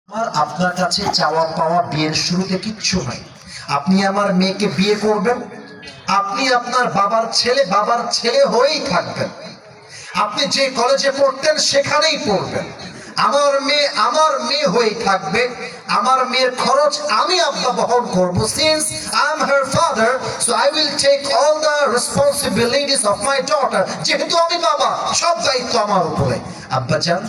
আর আপনার কাছে চাওয়া পাওয়া বিয়ের শুরুতে কিচ্ছু নাই। আপনি আমার মেয়েকে বিয়ে করবেন, আপনি আপনার বাবার ছেলে হয়েই থাকবেন। আপনি যে কলেজে পড়তেন সেখানেই পড়বেন। আমার মেয়ে হয়েই থাকবে। আমার মেয়ের খরচ আমি আব্বা বহন করব। Since I am her father, so I will take all the responsibilities of my daughter. যেহেতু আমি বাবা, সব দায়িত্ব আমার উপরে। আব্বা জান,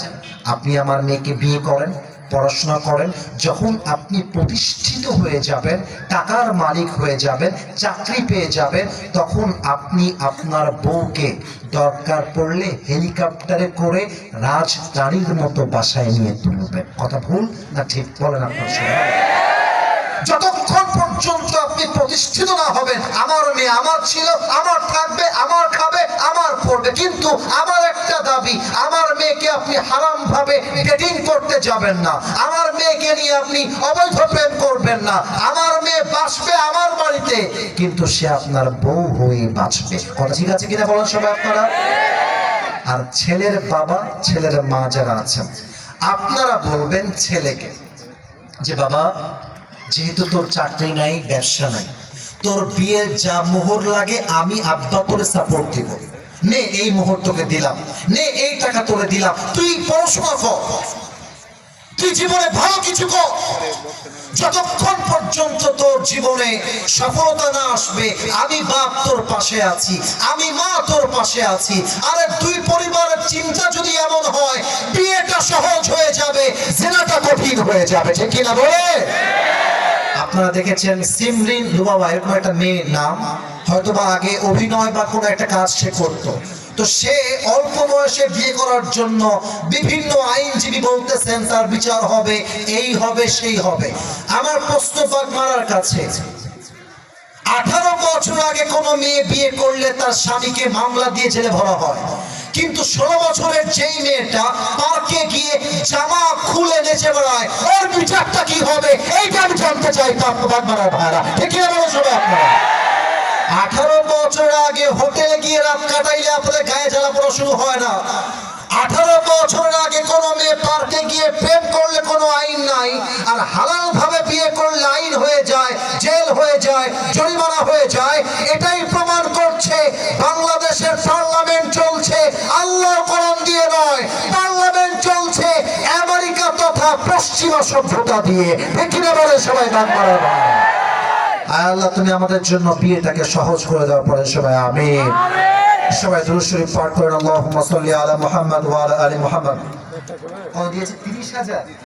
আপনি আমার মেয়েকে বিয়ে করেন, পড়াশোনা করেন। যখন আপনি প্রতিষ্ঠিত হয়ে যাবেন, টাকার মালিক হয়ে যাবেন, চাকরি পেয়ে যাবেন, তখন আপনি আপনার বউকে দরকার পড়লে হেলিকপ্টারে করে রাজরানীর মতো বাসায় নিয়ে তুলবেন। কথা ভুল না ঠিক বলেন আপনার সবাই? যতক্ষণ পর্যন্ত আপনি প্রতিষ্ঠিত না হবেন, আমার মেয়ে আমার ছিল, আমার থাকবে, আমার খাবে, আমার পড়বে। কিন্তু আমার একটা দাবি, আমার মেয়েকে আপনি হারাম ভাবে ডেটিং করতে যাবেন না। আমার মেয়েকে নিয়ে আপনি অবৈধ প্রেম করবেন না। আমার মেয়ে বাঁচবে আমার বাড়িতে, কিন্তু সে আপনার বউ হয়ে বাঁচবে। কথা ঠিক আছে কিনা বলেন সবাই আপনারা? আর ছেলের বাবা, ছেলের মা যারা আছেন, আপনারা বলবেন ছেলেকে যে বাবা, যেহেতু তোর চাকরি নাই, ব্যবসা নাই, তোর বিয়ের যা মোহর লাগে আমি আব্বা তোরে সাপোর্ট দিব। নে এই মোহর তোকে দিলাম, নে এই টাকা তোরে দিলাম, তুই পড়াশোনা কর, তুই জীবনে ভালো কিছু কর। যতক্ষণ পর্যন্ত তোর জীবনে সফলতা না আসবে, আমি বাপ তোর পাশে আছি, আমি মা তোর পাশে আছি। আরে দুই পরিবারের চিন্তা যদি এমন হয়, বিয়েটা সহজ হয়ে যাবে, জেনাটা কঠিন হয়ে যাবে। ঠিক কিনা বলে? আপনারা দেখেছেন সিমরিন লুবাবা, এরকম একটা মেয়ের নাম, হয়তো বা আগে অভিনয় বা কোনো একটা কাজ সে করতো। তো সে অল্প বয়সে বিয়ে করার জন্য বিভিন্ন আইনজীবী বলতেছেন তার বিচার হবে, এই হবে, সেই হবে। আমার প্রশ্ন মারার কাছে, 18 বছর আগে কোনো মেয়ে বিয়ে করলে তার স্বামীকে মামলা দিয়ে জেলে ভরা হয়, কিন্তু 16 বছরের যেই মেয়েটা পার্কে গিয়ে জামা খুলে নেচে বেড়ায়, ওর বিচারটা কি হবে? এইটা আমি জানতে চাই। ভাইরা ঠিক বলো সবাই আপনারা? 18 বছর আগে হোটেলে গিয়ে রাত কাটাইলে আপনাদের গায়ে জ্বালা পড়া শুরু হয় না। 18 বছরের আগে কোনো মেয়ে পার্কে গিয়ে প্রেম করলে কোনো আইন নাই, আর হালাল ভাবে বিয়ে করলে আইন হয়ে যায়, জেল হয়ে যায়, জরিমানা হয়ে যায়। এটাই প্রমাণ করছে বাংলাদেশের পার্লামেন্ট চলছে আল্লাহর কোরআন দিয়ে নয়, পার্লামেন্ট চলছে আমেরিকা তথা পশ্চিমা সভ্যতা দিয়ে। ঠিক না বলে সবাই? বাংলার আল্লাহ, তুমি আমাদের জন্য বিয়েটাকে সহজ করে দেওয়ার পরে সবাই আমিন। সবাই দুরূদ শরীফ পাঠ করেন। আল্লাহুম্মা সাল্লি আলা মুহাম্মাদ ওয়া আলা আলি মুহাম্মাদ। কত দিয়েছে? 30,000।